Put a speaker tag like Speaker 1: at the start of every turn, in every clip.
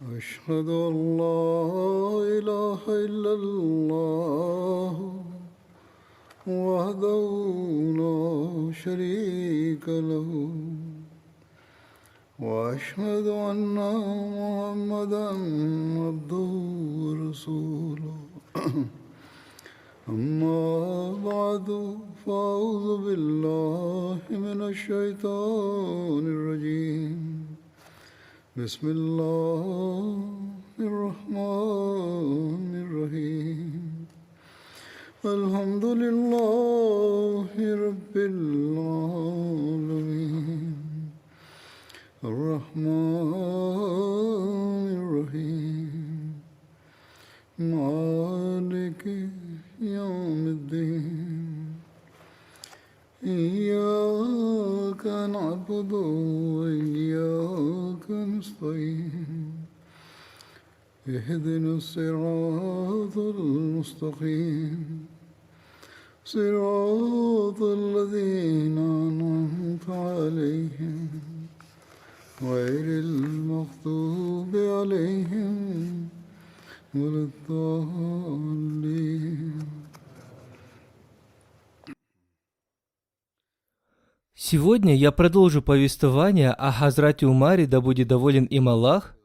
Speaker 1: أشهد أن لا إله إلا الله وحده لا شريك له وأشهد أن محمدا عبده ورسوله أما بعد فأعوذ بالله من الشيطان الرجيم بسم الله الرحمن الرحيم الحمد لله رب العالمين الرحمن الرحيم مالك يوم الدين إياك نعبد وإياك نستعين اهدنا الصراط المستقيم صراط الذين أنعمت عليهم غير المغضوب عليهم ولا الضالين.
Speaker 2: Сегодня я продолжу повествование о Хазрате Умаре, да будет доволен им Аллах,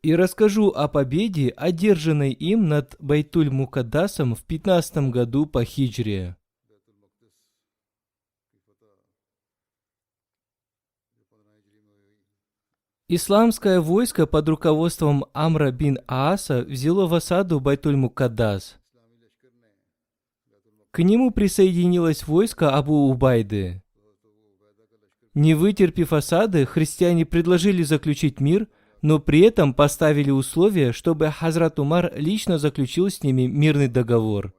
Speaker 2: и расскажу о победе, одержанной им над Байтуль-Мукаддасом в 15 году по хиджре. Исламское войско под руководством Амра бин Ааса взяло в осаду Байтуль-Мукаддас. К нему присоединилось войско Абу Убайды. Не вытерпев осады, христиане предложили заключить мир, но при этом поставили условие, чтобы Хазрат Умар лично заключил с ними мирный договор.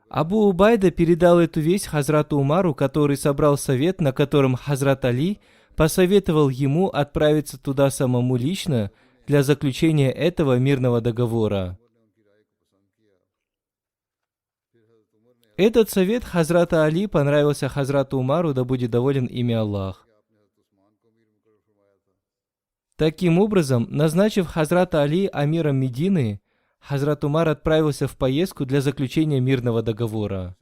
Speaker 2: Абу Убайда передал эту весть Хазрату Умару, который собрал совет, на котором Хазрат Али посоветовал ему отправиться туда самому лично для заключения этого мирного договора. Этот совет Хазрата Али понравился Хазрату Умару, да будет доволен ими Аллах. Таким образом, назначив Хазрата Али амиром Медины, Хазрат Умар отправился в поездку для заключения мирного договора.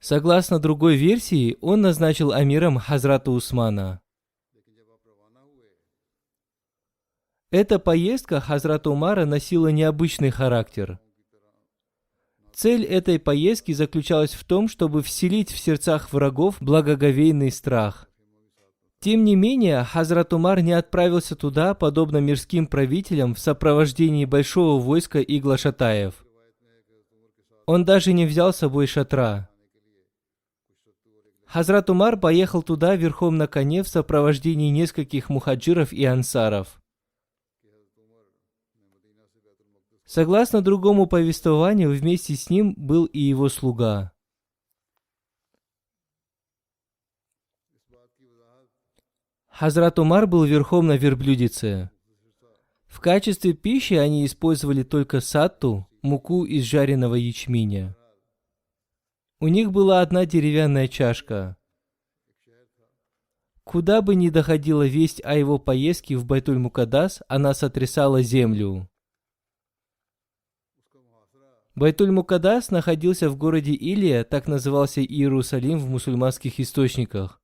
Speaker 2: Согласно другой версии, он назначил амиром Хазрата Усмана. Эта поездка Хазрата Умара носила необычный характер. Цель этой поездки заключалась в том, чтобы вселить в сердцах врагов благоговейный страх. Тем не менее, Хазрат Умар не отправился туда, подобно мирским правителям, в сопровождении большого войска и глашатаев. Он даже не взял с собой шатра. Хазрат Умар поехал туда верхом на коне в сопровождении нескольких мухаджиров и ансаров. Согласно другому повествованию, вместе с ним был и его слуга. Хазрат Умар был верхом на верблюдице. В качестве пищи они использовали только сатту, муку из жареного ячменя. У них была одна деревянная чашка. Куда бы ни доходила весть о его поездке в Байтуль-Мукаддас, она сотрясала землю. Байтуль-Мукаддас находился в городе Илия, так назывался Иерусалим в мусульманских источниках.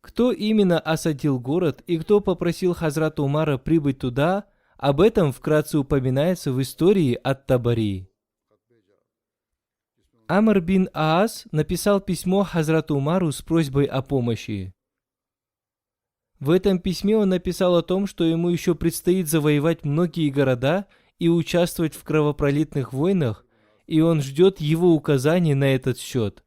Speaker 2: Кто именно осадил город и кто попросил Хазрата Умара прибыть туда, об этом вкратце упоминается в истории ат-Табари. Амр бин Аас написал письмо Хазрату Умару с просьбой о помощи. В этом письме он написал о том, что ему еще предстоит завоевать многие города и участвовать в кровопролитных войнах, и он ждет его указаний на этот счет.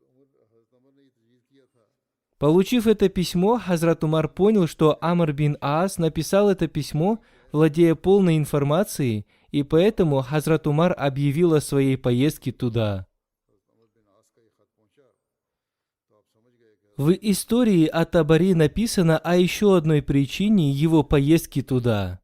Speaker 2: Получив это письмо, Хазрат Умар понял, что Амр бин Аас написал это письмо, владея полной информацией, и поэтому Хазрат Умар объявил о своей поездке туда. В истории ат-Табари написано о еще одной причине его поездки туда.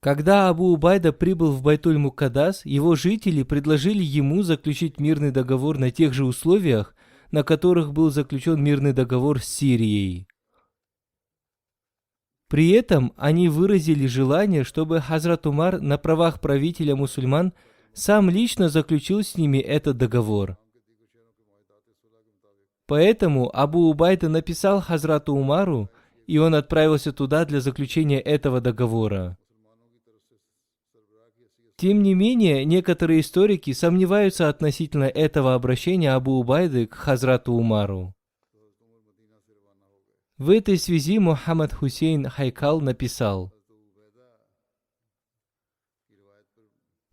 Speaker 2: Когда Абу Убайда прибыл в Байтуль-Мукаддас, его жители предложили ему заключить мирный договор на тех же условиях, на которых был заключен мирный договор с Сирией. При этом они выразили желание, чтобы Хазрат Умар на правах правителя мусульман сам лично заключил с ними этот договор. Поэтому Абу Убайда написал Хазрату Умару, и он отправился туда для заключения этого договора. Тем не менее, некоторые историки сомневаются относительно этого обращения Абу Убайды к Хазрату Умару. В этой связи Мухаммад Хусейн Хайкал написал: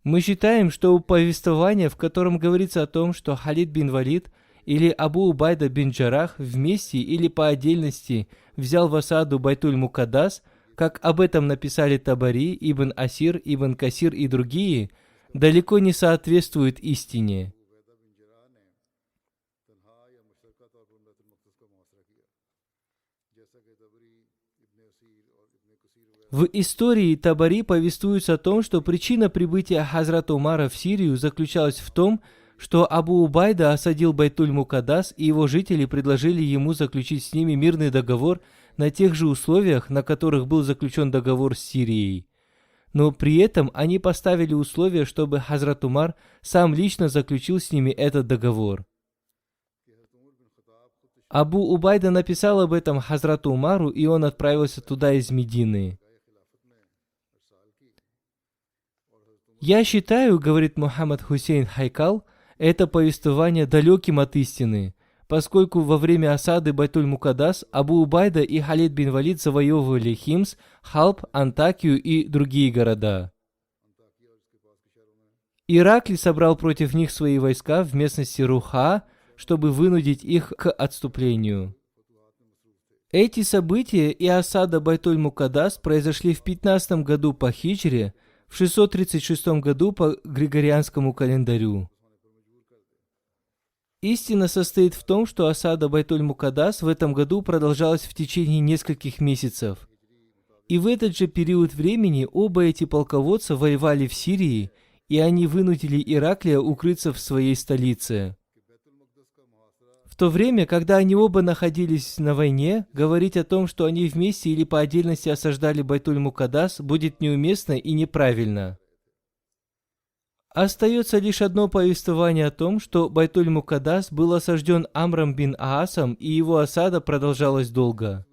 Speaker 2: «Мы считаем, что повествование, в котором говорится о том, что Халид бин Валид или Абу Убайда бин Джарах вместе или по отдельности взял в осаду Байтуль-Мукаддас, как об этом написали Табари, Ибн Асир, Ибн Касир и другие, далеко не соответствует истине. В истории Табари повествуется о том, что причина прибытия Хазрата Умара в Сирию заключалась в том, что Абу Убайда осадил Байтуль-Мукаддас, и его жители предложили ему заключить с ними мирный договор на тех же условиях, на которых был заключен договор с Сирией. Но при этом они поставили условие, чтобы Хазрат Умар сам лично заключил с ними этот договор. Абу Убайда написал об этом Хазрату Умару, и он отправился туда из Медины. «Я считаю, — говорит Мухаммад Хусейн Хайкал, — это повествование далеким от истины, поскольку во время осады Байтуль-Мукаддас Абу Убайда и Халид бин Валид завоевывали Химс, Халб, Антакию и другие города. Ираклий собрал против них свои войска в местности Руха, чтобы вынудить их к отступлению. Эти события и осада Байтуль-Мукаддас произошли в 15 году по хиджре, в 636 году по григорианскому календарю. Истина состоит в том, что осада Байтуль-Мукаддас в этом году продолжалась в течение нескольких месяцев. И в этот же период времени оба эти полководца воевали в Сирии, и они вынудили Ираклия укрыться в своей столице. В то время, когда они оба находились на войне, говорить о том, что они вместе или по отдельности осаждали Байтуль-Мукаддас, будет неуместно и неправильно. Остается лишь одно повествование о том, что Байтуль-Мукаддас был осажден Амром бин Аасом, и его осада продолжалась долго.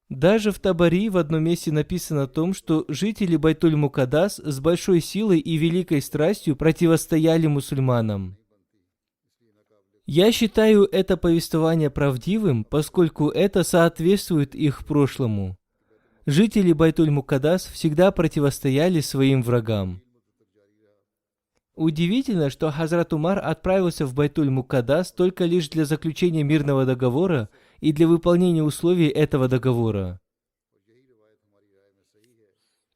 Speaker 2: Даже в Табари в одном месте написано о том, что жители Байтуль-Мукаддас с большой силой и великой страстью противостояли мусульманам. Я считаю это повествование правдивым, поскольку это соответствует их прошлому. Жители Байтуль-Мукаддас всегда противостояли своим врагам. Удивительно, что Хазрат Умар отправился в Байтуль-Мукаддас только лишь для заключения мирного договора и для выполнения условий этого договора.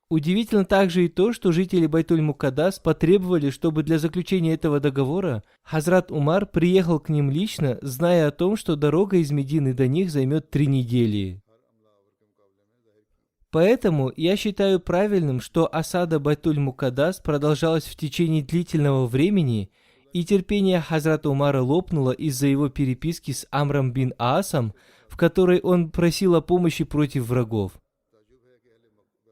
Speaker 2: Удивительно также и то, что жители Байтуль-Мукаддас потребовали, чтобы для заключения этого договора Хазрат Умар приехал к ним лично, зная о том, что дорога из Медины до них займет 3 недели. Поэтому я считаю правильным, что осада Байтуль-Мукаддас продолжалась в течение длительного времени, и терпение Хазрата Умара лопнуло из-за его переписки с Амром бин Аасом, в которой он просил о помощи против врагов.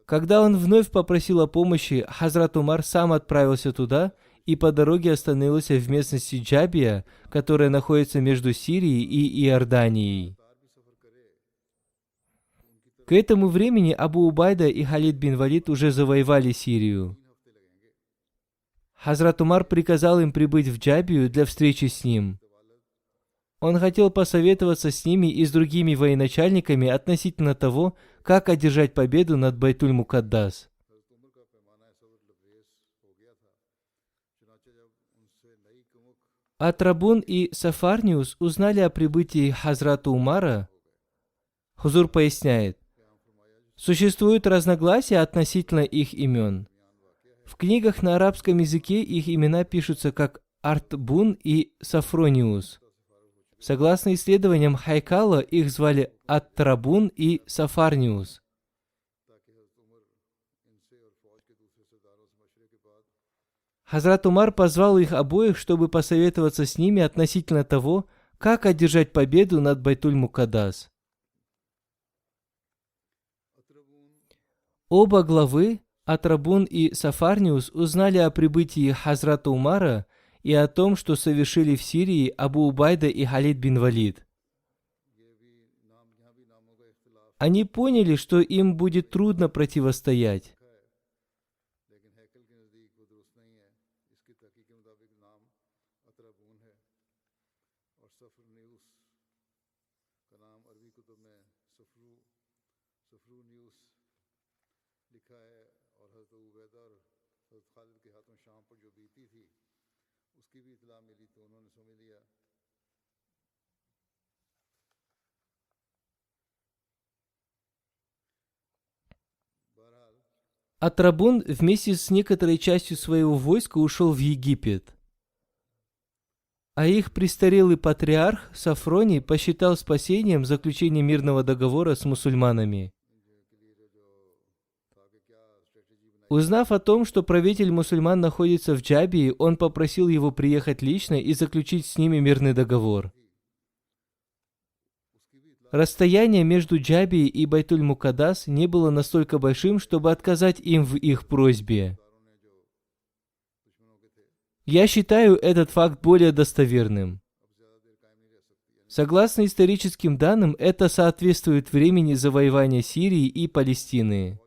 Speaker 2: Когда он вновь попросил о помощи, Хазрат Умар сам отправился туда и по дороге остановился в местности Джабия, которая находится между Сирией и Иорданией. К этому времени Абу Убайда и Халид бин Валид уже завоевали Сирию. Хазрат Умар приказал им прибыть в Джабию для встречи с ним. Он хотел посоветоваться с ними и с другими военачальниками относительно того, как одержать победу над Байтуль-Мукаддас. Атрабун и Сафарниус узнали о прибытии Хазрата Умара. Хузур поясняет: существуют разногласия относительно их имен. В книгах на арабском языке их имена пишутся как Артбун и Сафрониус. Согласно исследованиям Хайкала, их звали Ат-Трабун и Сафарниус. Хазрат Умар позвал их обоих, чтобы посоветоваться с ними относительно того, как одержать победу над Байтуль-Мукаддас. Оба главы, Атрабун и Сафарниус, узнали о прибытии Хазрата Умара и о том, что совершили в Сирии Абу Убайда и Халид бин Валид. Они поняли, что им будет трудно противостоять. Атрабун вместе с некоторой частью своего войска ушел в Египет. А их престарелый патриарх Сафроний посчитал спасением заключение мирного договора с мусульманами. Узнав о том, что правитель мусульман находится в Джабии, он попросил его приехать лично и заключить с ними мирный договор. Расстояние между Джабией и Байтуль-Мукаддас не было настолько большим, чтобы отказать им в их просьбе. Я считаю этот факт более достоверным. Согласно историческим данным, это соответствует времени завоевания Сирии и Палестины.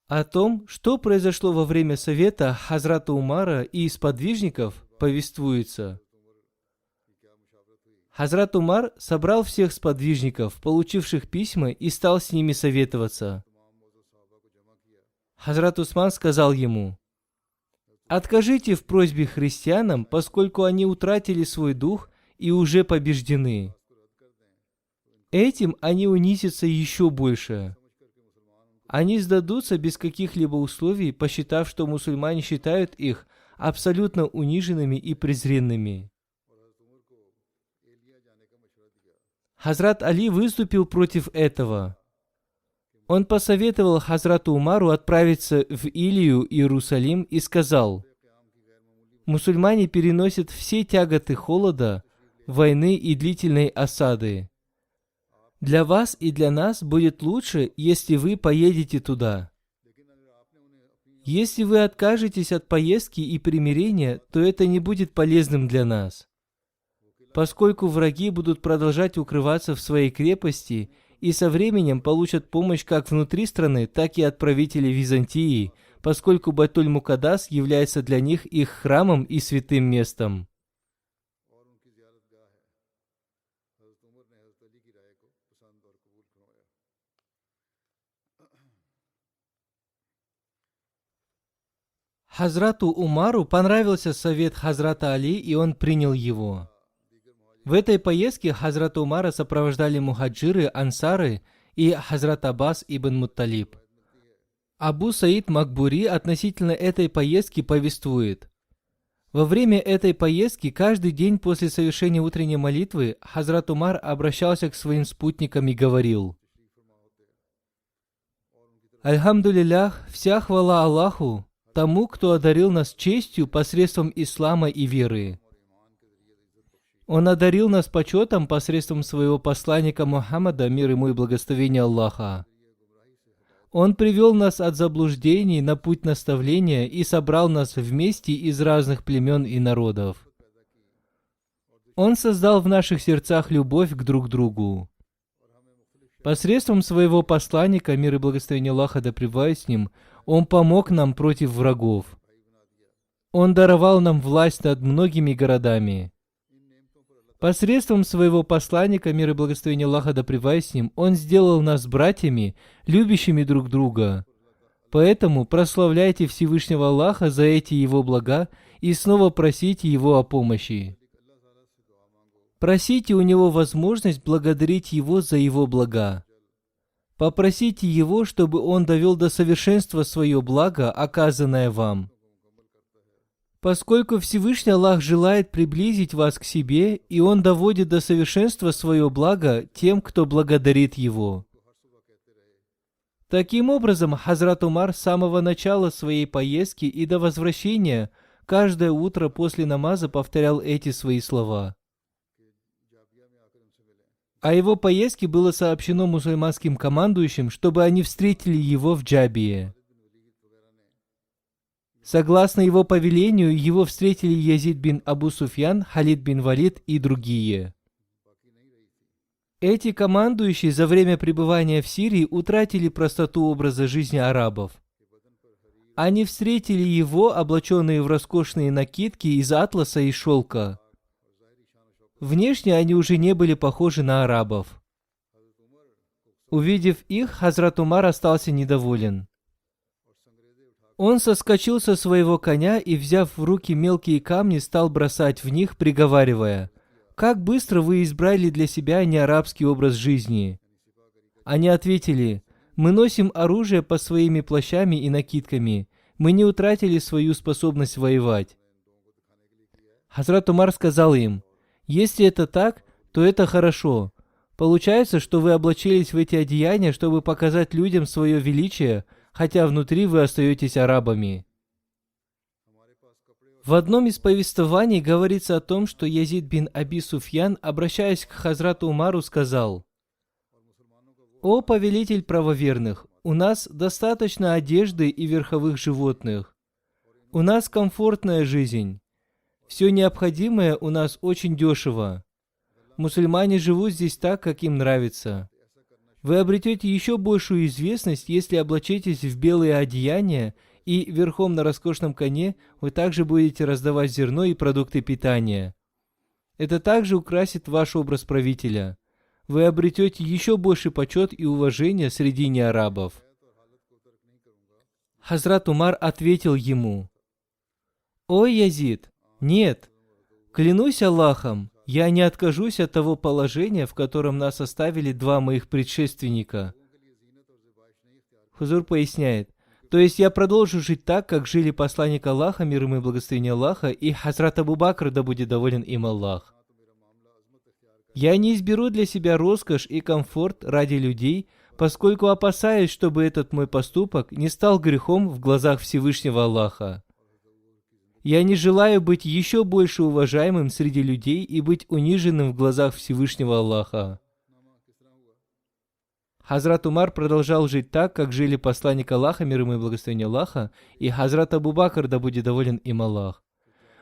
Speaker 2: О том, что произошло во время совета Хазрата Умара и сподвижников, повествуется. Хазрат Умар собрал всех сподвижников, получивших письма, и стал с ними советоваться. Хазрат Усман сказал ему: «Откажите в просьбе христианам, поскольку они утратили свой дух и уже побеждены. Этим они унизятся еще больше. Они сдадутся без каких-либо условий, посчитав, что мусульмане считают их абсолютно униженными и презренными». Хазрат Али выступил против этого. Он посоветовал Хазрату Умару отправиться в Илию, Иерусалим, и сказал: «Мусульмане переносят все тяготы холода, войны и длительной осады. Для вас и для нас будет лучше, если вы поедете туда. Если вы откажетесь от поездки и примирения, то это не будет полезным для нас, поскольку враги будут продолжать укрываться в своей крепости и со временем получат помощь как внутри страны, так и от правителей Византии, поскольку Байтуль-Мукаддас является для них их храмом и святым местом». Хазрату Умару понравился совет Хазрата Али, и он принял его. В этой поездке Хазрата Умара сопровождали мухаджиры, ансары и Хазрат Аббас ибн Мутталиб. Абу Саид Макбури относительно этой поездки повествует: «Во время этой поездки каждый день после совершения утренней молитвы Хазрат Умар обращался к своим спутникам и говорил: «Альхамдулиллях, вся хвала Аллаху, тому, кто одарил нас честью посредством ислама и веры. Он одарил нас почетом посредством своего посланника Мухаммада, мир ему и благословение Аллаха. Он привел нас от заблуждений на путь наставления и собрал нас вместе из разных племен и народов. Он создал в наших сердцах любовь к друг другу. Посредством своего посланника, мир и благословение Аллаха да пребывает с ним, он помог нам против врагов. Он даровал нам власть над многими городами. Посредством своего посланника, мир и благословение Аллаха да пребывает с ним, Он сделал нас братьями, любящими друг друга. Поэтому прославляйте Всевышнего Аллаха за эти Его блага и снова просите Его о помощи. Просите у Него возможность благодарить Его за Его блага. Попросите Его, чтобы Он довел до совершенства свое благо, оказанное вам. Поскольку Всевышний Аллах желает приблизить вас к себе, и Он доводит до совершенства свое благо тем, кто благодарит Его. Таким образом, Хазрат Умар с самого начала своей поездки и до возвращения каждое утро после намаза повторял эти свои слова. О его поездке было сообщено мусульманским командующим, чтобы они встретили его в Джабие. Согласно его повелению, его встретили Язид бин Абу Суфьян, Халид бин Валид и другие. Эти командующие за время пребывания в Сирии утратили простоту образа жизни арабов. Они встретили его, облаченные в роскошные накидки из атласа и шелка. Внешне они уже не были похожи на арабов. Увидев их, Хазрат Умар остался недоволен. Он соскочил со своего коня и, взяв в руки мелкие камни, стал бросать в них, приговаривая: «Как быстро вы избрали для себя неарабский образ жизни!» Они ответили: «Мы носим оружие под своими плащами и накидками. Мы не утратили свою способность воевать». Хазрат Умар сказал им: «Если это так, то это хорошо. Получается, что вы облачились в эти одеяния, чтобы показать людям свое величие, хотя внутри вы остаетесь арабами». В одном из повествований говорится о том, что Язид бин Аби Суфьян, обращаясь к Хазрату Умару, сказал: «О повелитель правоверных, у нас достаточно одежды и верховых животных. У нас комфортная жизнь. Все необходимое у нас очень дешево. Мусульмане живут здесь так, как им нравится. Вы обретете еще большую известность, если облачитесь в белые одеяния, и верхом на роскошном коне вы также будете раздавать зерно и продукты питания. Это также украсит ваш образ правителя. Вы обретете еще больше почет и уважение среди неарабов». Хазрат Умар ответил ему: «О Язид, нет, клянусь Аллахом, я не откажусь от того положения, в котором нас оставили два моих предшественника». Хузур поясняет: «То есть я продолжу жить так, как жили посланник Аллаха, мир ему и благословение Аллаха, и Хазрат Абу Бакр, да будет доволен им Аллах. Я не изберу для себя роскошь и комфорт ради людей, поскольку опасаюсь, чтобы этот мой поступок не стал грехом в глазах Всевышнего Аллаха. Я не желаю быть еще больше уважаемым среди людей и быть униженным в глазах Всевышнего Аллаха». Хазрат Умар продолжал жить так, как жили посланник Аллаха, мир ему и благословение Аллаха, и Хазрат Абу Бакр, да будет доволен им Аллах.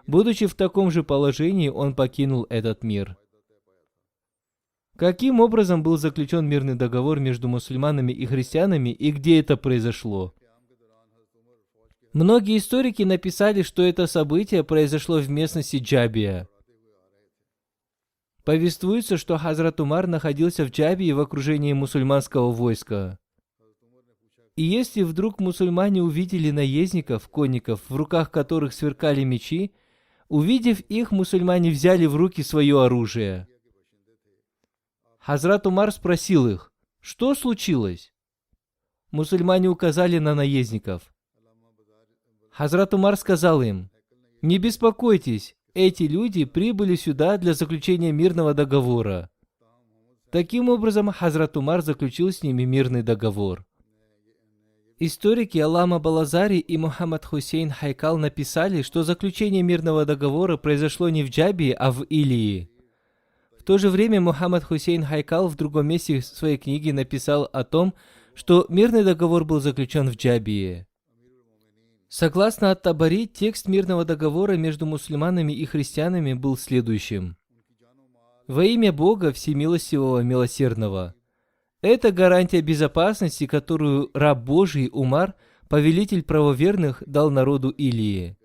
Speaker 2: Будучи в таком же положении, он покинул этот мир. Каким образом был заключен мирный договор между мусульманами и христианами, и где это произошло? Многие историки написали, что это событие произошло в местности Джабия. Повествуется, что Хазрат Умар находился в Джабии в окружении мусульманского войска. И если вдруг мусульмане увидели наездников, конников, в руках которых сверкали мечи, увидев их, мусульмане взяли в руки свое оружие. Хазрат Умар спросил их: «Что случилось?» Мусульмане указали на наездников. Хазрат Умар сказал им: «Не беспокойтесь, эти люди прибыли сюда для заключения мирного договора». Таким образом, Хазрат Умар заключил с ними мирный договор. Историки Аллама Балазари и Мухаммад Хусейн Хайкал написали, что заключение мирного договора произошло не в Джабии, а в Илии. В то же время Мухаммад Хусейн Хайкал в другом месте в своей книге написал о том, что мирный договор был заключен в Джабии. Согласно Ат-Табари, текст мирного договора между мусульманами и христианами был следующим: «Во имя Бога Всемилостивого Милосердного». Это гарантия безопасности, которую раб Божий Умар, повелитель правоверных, дал народу Илии.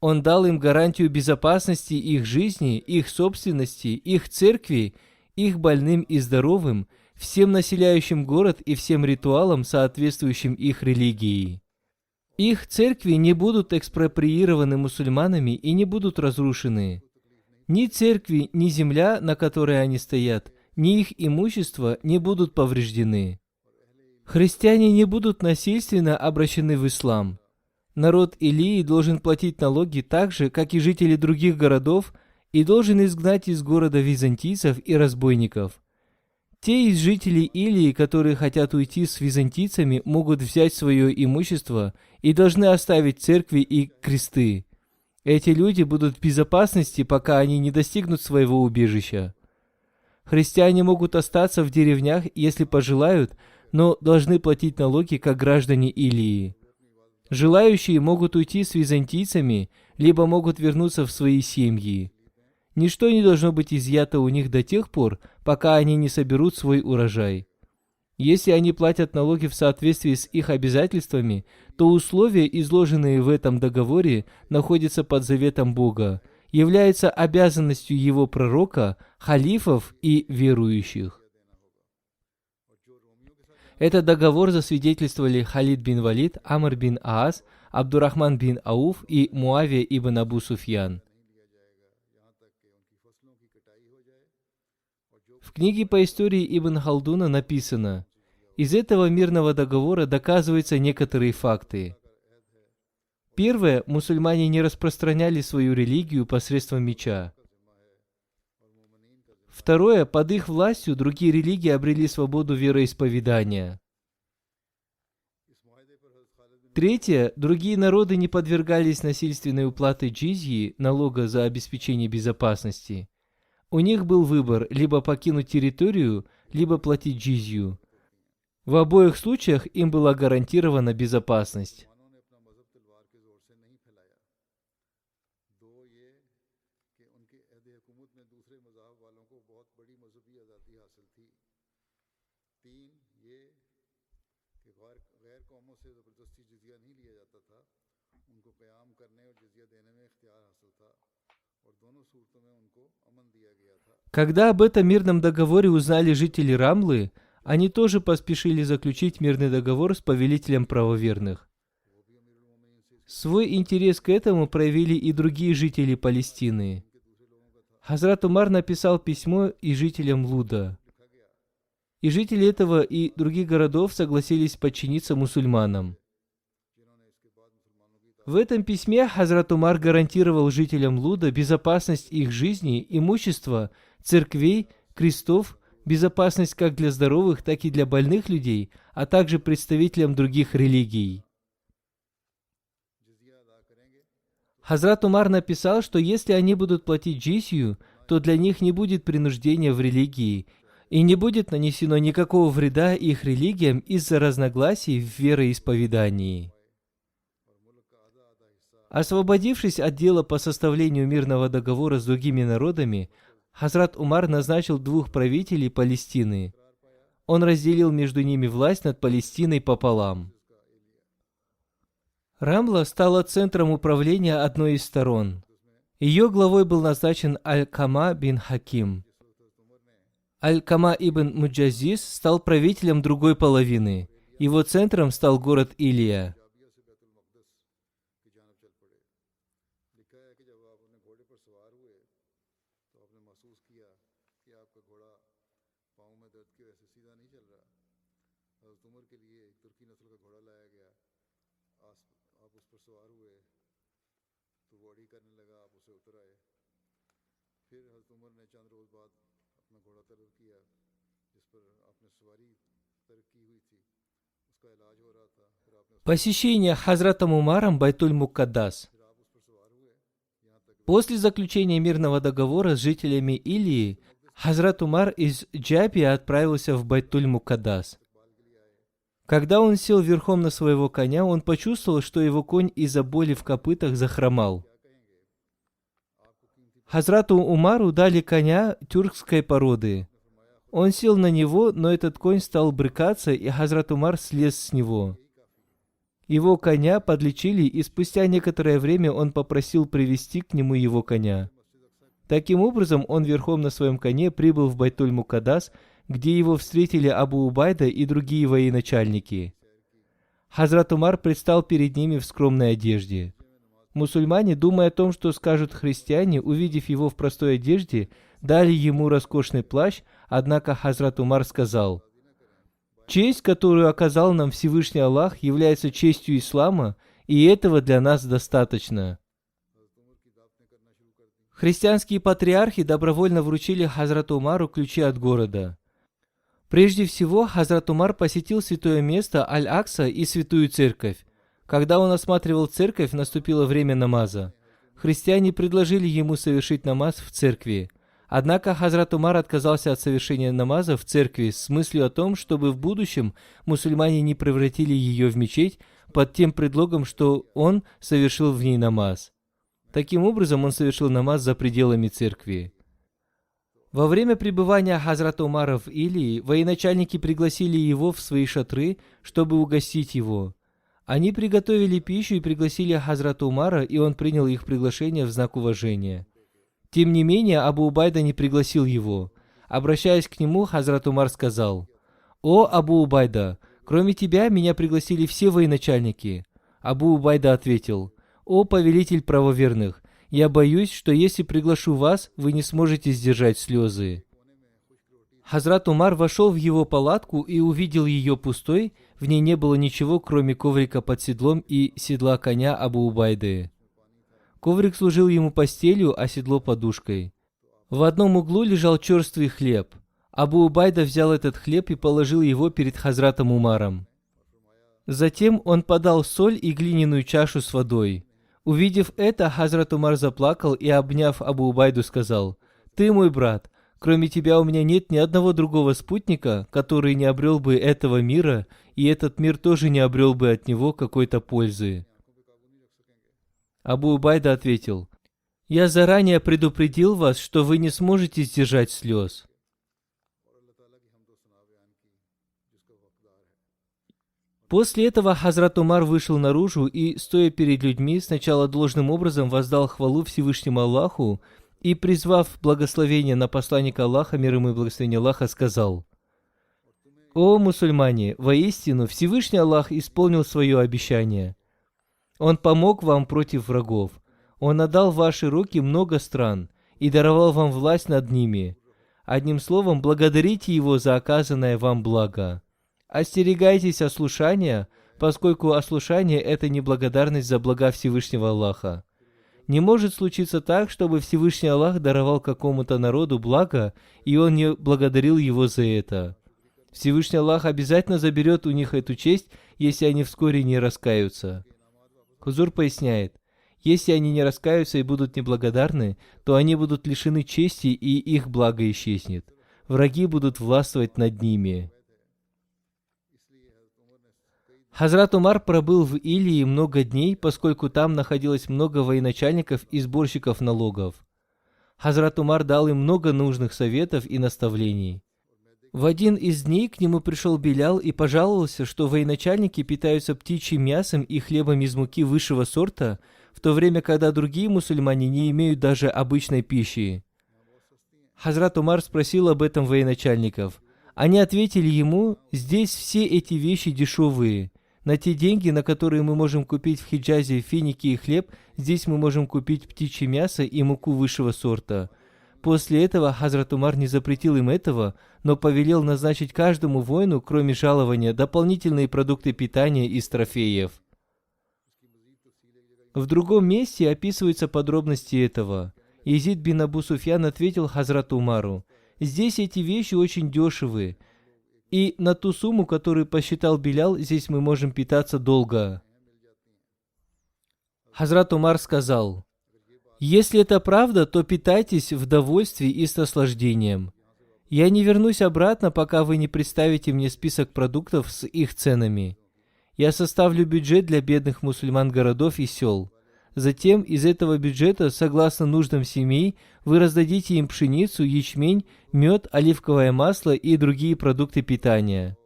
Speaker 2: Он дал им гарантию безопасности их жизни, их собственности, их церкви, их больным и здоровым, всем населяющим город и всем ритуалам, соответствующим их религии. Их церкви не будут экспроприированы мусульманами и не будут разрушены. Ни церкви, ни земля, на которой они стоят, ни их имущество не будут повреждены. Христиане не будут насильственно обращены в ислам. Народ Илии должен платить налоги так же, как и жители других городов, и должен изгнать из города византийцев и разбойников. Те из жителей Илии, которые хотят уйти с византийцами, могут взять свое имущество и должны оставить церкви и кресты. Эти люди будут в безопасности, пока они не достигнут своего убежища. Христиане могут остаться в деревнях, если пожелают, но должны платить налоги, как граждане Илии. Желающие могут уйти с византийцами, либо могут вернуться в свои семьи. Ничто не должно быть изъято у них до тех пор, пока они не соберут свой урожай. Если они платят налоги в соответствии с их обязательствами, то условия, изложенные в этом договоре, находятся под заветом Бога, являются обязанностью Его пророка, халифов и верующих. Этот договор засвидетельствовали Халид бин Валид, Амр бин Аас, Абдурахман бин Ауф и Муавия ибн Абу Суфьян. В книге по истории Ибн Халдуна написано: из этого мирного договора доказываются некоторые факты. Первое, мусульмане не распространяли свою религию посредством меча. Второе, под их властью другие религии обрели свободу вероисповедания. Третье, другие народы не подвергались насильственной уплате джизьи, налога за обеспечение безопасности. У них был выбор либо покинуть территорию, либо платить джизью. В обоих случаях им была гарантирована безопасность. Когда об этом мирном договоре узнали жители Рамлы, они тоже поспешили заключить мирный договор с повелителем правоверных. Свой интерес к этому проявили и другие жители Палестины. Хазрат Умар написал письмо и жителям Луда. И жители этого и других городов согласились подчиниться мусульманам. В этом письме Хазрат Умар гарантировал жителям Луда безопасность их жизни, имущества, церквей, крестов, безопасность как для здоровых, так и для больных людей, а также представителям других религий. Хазрат Умар написал, что если они будут платить джизью, то для них не будет принуждения в религии, и не будет нанесено никакого вреда их религиям из-за разногласий в вероисповедании. Освободившись от дела по составлению мирного договора с другими народами, Хазрат Умар назначил 2 правителей Палестины. Он разделил между ними власть над Палестиной пополам. Рамла стала центром управления одной из сторон. Ее главой был назначен Аль-Кама бин Хаким. Аль-Кама ибн Муджазиз стал правителем другой половины. Его центром стал город Илия. Посещение Хазратом Умаром Байтуль-Мукаддас. После заключения мирного договора с жителями Илии, Хазрат Умар из Джапи отправился в Байтуль-Мукаддас. Когда он сел верхом на своего коня, он почувствовал, что его конь из-за боли в копытах захромал. Хазрату Умару дали коня тюркской породы. Он сел на него, но этот конь стал брыкаться, и Хазрат Умар слез с него. Его коня подлечили, и спустя некоторое время он попросил привести к нему его коня. Таким образом, он верхом на своем коне прибыл в Байтуль-Мукаддас, где его встретили Абу Убайда и другие военачальники. Хазрат Умар предстал перед ними в скромной одежде. Мусульмане, думая о том, что скажут христиане, увидев его в простой одежде, дали ему роскошный плащ, однако Хазрат Умар сказал: «Честь, которую оказал нам Всевышний Аллах, является честью ислама, и этого для нас достаточно». Христианские патриархи добровольно вручили Хазрату Умару ключи от города. Прежде всего, Хазрат Умар посетил святое место Аль-Акса и святую церковь. Когда он осматривал церковь, наступило время намаза. Христиане предложили ему совершить намаз в церкви. Однако Хазрат Умар отказался от совершения намаза в церкви с мыслью о том, чтобы в будущем мусульмане не превратили ее в мечеть под тем предлогом, что он совершил в ней намаз. Таким образом, он совершил намаз за пределами церкви. Во время пребывания Хазрата Умара в Илии, военачальники пригласили его в свои шатры, чтобы угостить его. Они приготовили пищу и пригласили Хазрата Умара, и он принял их приглашение в знак уважения. Тем не менее, Абу Убайда не пригласил его. Обращаясь к нему, Хазрат Умар сказал: «О, Абу Убайда, кроме тебя меня пригласили все военачальники». Абу Убайда ответил: «О, повелитель правоверных, я боюсь, что если приглашу вас, вы не сможете сдержать слезы». Хазрат Умар вошел в его палатку и увидел ее пустой, в ней не было ничего, кроме коврика под седлом и седла коня Абу Убайды. Коврик служил ему постелью, а седло подушкой. В одном углу лежал черствый хлеб. Абу Убайда взял этот хлеб и положил его перед Хазратом Умаром. Затем он подал соль и глиняную чашу с водой. Увидев это, Хазрат Умар заплакал и, обняв Абу Убайду, сказал: «Ты мой брат. Кроме тебя у меня нет ни одного другого спутника, который не обрел бы этого мира, и этот мир тоже не обрел бы от него какой-то пользы». Абу Убайда ответил: «Я заранее предупредил вас, что вы не сможете сдержать слез». После этого Хазрат Умар вышел наружу и, стоя перед людьми, сначала должным образом воздал хвалу Всевышнему Аллаху и, призвав благословение на посланника Аллаха, мир ему и благословение Аллаха, сказал: «О мусульмане, воистину Всевышний Аллах исполнил свое обещание. Он помог вам против врагов. Он отдал в ваши руки много стран и даровал вам власть над ними. Одним словом, благодарите Его за оказанное вам благо. Остерегайтесь ослушания, поскольку ослушание – это неблагодарность за блага Всевышнего Аллаха. Не может случиться так, чтобы Всевышний Аллах даровал какому-то народу благо, и он не благодарил его за это. Всевышний Аллах обязательно заберет у них эту честь, если они вскоре не раскаются». Хузур поясняет: если они не раскаются и будут неблагодарны, то они будут лишены чести, и их благо исчезнет. Враги будут властвовать над ними. Хазрат Умар пробыл в Илии много дней, поскольку там находилось много военачальников и сборщиков налогов. Хазрат Умар дал им много нужных советов и наставлений. В один из дней к нему пришел Билял и пожаловался, что военачальники питаются птичьим мясом и хлебом из муки высшего сорта, в то время, когда другие мусульмане не имеют даже обычной пищи. Хазрат Умар спросил об этом военачальников. Они ответили ему: «Здесь все эти вещи дешевые. На те деньги, на которые мы можем купить в Хиджазе финики и хлеб, здесь мы можем купить птичье мясо и муку высшего сорта». После этого Хазрат Умар не запретил им этого, но повелел назначить каждому воину, кроме жалования, дополнительные продукты питания из трофеев. В другом месте описываются подробности этого. Язид бин Абу Суфьян ответил Хазрату Умару: «Здесь эти вещи очень дешевые, и на ту сумму, которую посчитал Билял, здесь мы можем питаться долго». Хазрат Умар сказал: «Если это правда, то питайтесь в довольстве и с наслаждением. Я не вернусь обратно, пока вы не представите мне список продуктов с их ценами. Я составлю бюджет для бедных мусульман городов и сел. Затем из этого бюджета, согласно нуждам семей, вы раздадите им пшеницу, ячмень, мед, оливковое масло и другие продукты питания.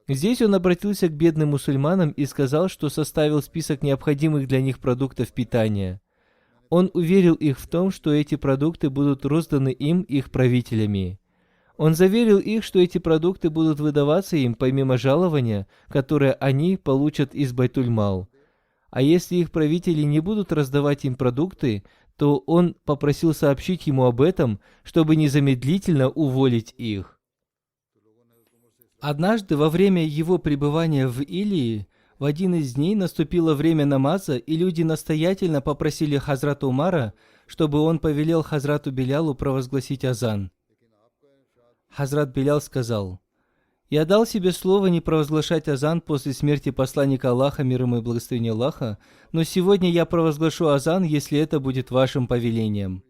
Speaker 2: Здесь он обратился к бедным мусульманам и сказал, что составил список необходимых для них продуктов питания. Он уверил их в том, что эти продукты будут розданы им их правителями. Он заверил их, что эти продукты будут выдаваться им помимо жалования, которое они получат из Байтуль-Мал. А если их правители не будут раздавать им продукты, то он попросил сообщить ему об этом, чтобы незамедлительно уволить их. Однажды во время его пребывания в Илии, в один из дней наступило время намаза, и люди настоятельно попросили Хазрата Умара, чтобы он повелел Хазрату Билялу провозгласить азан. Хазрат Билял сказал: «Я дал себе слово не провозглашать азан после смерти посланника Аллаха, мир ему и благословение Аллаха, но сегодня я провозглашу азан, если это будет вашим повелением».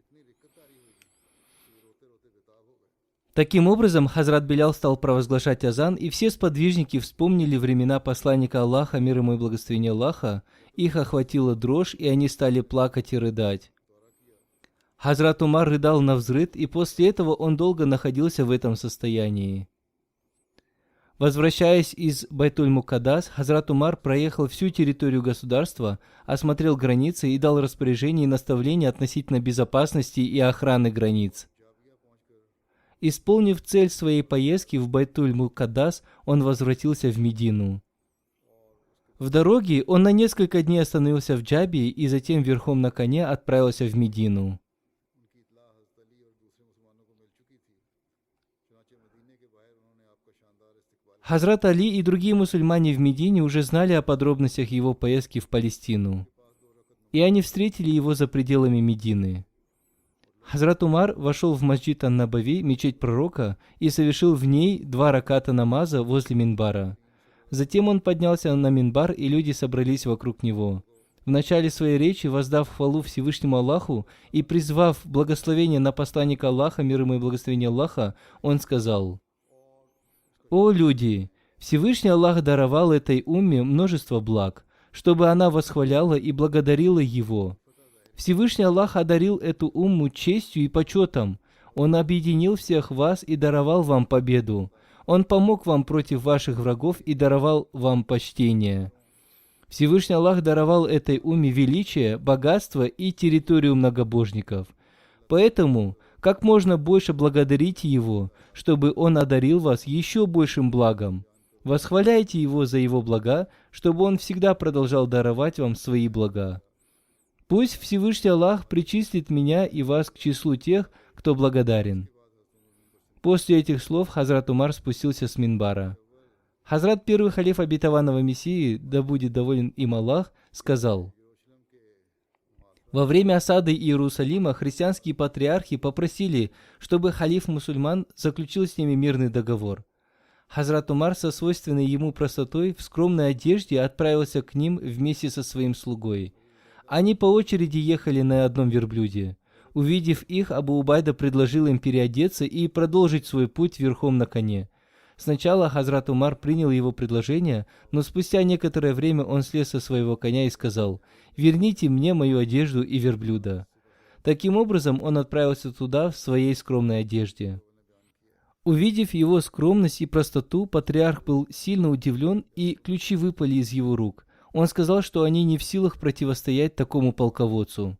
Speaker 2: Таким образом, Хазрат Билял стал провозглашать азан, и все сподвижники вспомнили времена посланника Аллаха, мир ему и благословение Аллаха, их охватила дрожь, и они стали плакать и рыдать. Хазрат Умар рыдал навзрыд, и после этого он долго находился в этом состоянии. Возвращаясь из Байтуль-Мукаддас, Хазрат Умар проехал всю территорию государства, осмотрел границы и дал распоряжения и наставления относительно безопасности и охраны границ. Исполнив цель своей поездки в Байтуль-Мукаддас, он возвратился в Медину. В дороге он на несколько дней остановился в Джабии и затем верхом на коне отправился в Медину. Хазрат Али и другие мусульмане в Медине уже знали о подробностях его поездки в Палестину, и они встретили его за пределами Медины. Хазрат Умар вошел в масджид ан-Набави, мечеть пророка, и совершил в ней 2 раката намаза возле минбара. Затем он поднялся на минбар, и люди собрались вокруг него. В начале своей речи, воздав хвалу Всевышнему Аллаху и призвав благословение на посланника Аллаха, мир ему и благословение Аллаха, он сказал: «О люди! Всевышний Аллах даровал этой умме множество благ, чтобы она восхваляла и благодарила Его. Всевышний Аллах одарил эту умму честью и почетом. Он объединил всех вас и даровал вам победу. Он помог вам против ваших врагов и даровал вам почтение. Всевышний Аллах даровал этой умме величие, богатство и территорию многобожников. Поэтому как можно больше благодарите Его, чтобы Он одарил вас еще большим благом. Восхваляйте Его за Его блага, чтобы Он всегда продолжал даровать вам свои блага. Пусть Всевышний Аллах причислит меня и вас к числу тех, кто благодарен». После этих слов Хазрат Умар спустился с минбара. Хазрат первый халиф обетованного Мессии, да будет доволен им Аллах, сказал: «Во время осады Иерусалима христианские патриархи попросили, чтобы халиф мусульман заключил с ними мирный договор. Хазрат Умар со свойственной ему простотой в скромной одежде отправился к ним вместе со своим слугой. Они по очереди ехали на одном верблюде. Увидев их, Абу Убайда предложил им переодеться и продолжить свой путь верхом на коне. Сначала Хазрат Умар принял его предложение, но спустя некоторое время он слез со своего коня и сказал: «Верните мне мою одежду и верблюда». Таким образом, он отправился туда в своей скромной одежде. Увидев его скромность и простоту, патриарх был сильно удивлен, и ключи выпали из его рук. Он сказал, что они не в силах противостоять такому полководцу.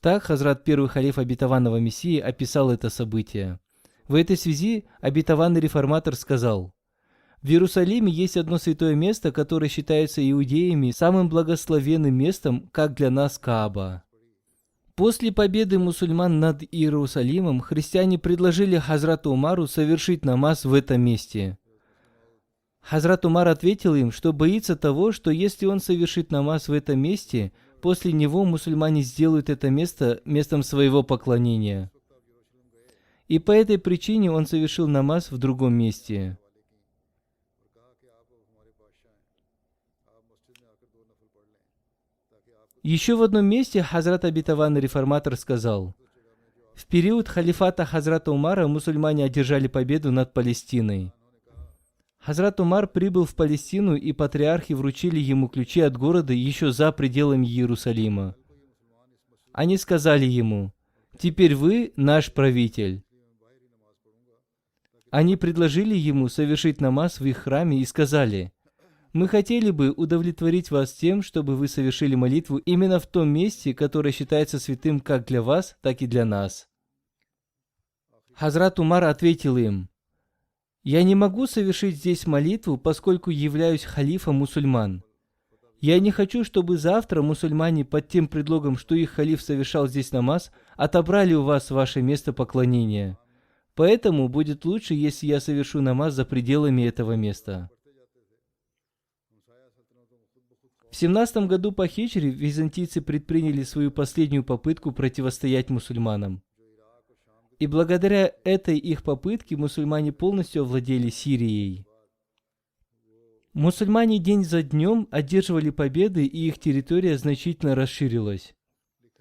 Speaker 2: Так Хазрат первый халиф обетованного Мессии описал это событие. В этой связи обетованный реформатор сказал: «В Иерусалиме есть одно святое место, которое считается иудеями самым благословенным местом, как для нас Кааба». После победы мусульман над Иерусалимом христиане предложили Хазрату Умару совершить намаз в этом месте. Хазрат Умар ответил им, что боится того, что если он совершит намаз в этом месте, после него мусульмане сделают это место местом своего поклонения. И по этой причине он совершил намаз в другом месте. Еще в одном месте Хазрат обетованный реформатор сказал: «В период халифата Хазрата Умара мусульмане одержали победу над Палестиной. Хазрат Умар прибыл в Палестину, и патриархи вручили ему ключи от города еще за пределами Иерусалима. Они сказали ему: «Теперь вы наш правитель». Они предложили ему совершить намаз в их храме и сказали: «Мы хотели бы удовлетворить вас тем, чтобы вы совершили молитву именно в том месте, которое считается святым как для вас, так и для нас». Хазрат Умар ответил им: «Я не могу совершить здесь молитву, поскольку являюсь халифом мусульман. Я не хочу, чтобы завтра мусульмане под тем предлогом, что их халиф совершал здесь намаз, отобрали у вас ваше место поклонения. Поэтому будет лучше, если я совершу намаз за пределами этого места». В 17 году по хиджре византийцы предприняли свою последнюю попытку противостоять мусульманам. И благодаря этой их попытке мусульмане полностью овладели Сирией. Мусульмане день за днем одерживали победы, и их территория значительно расширилась.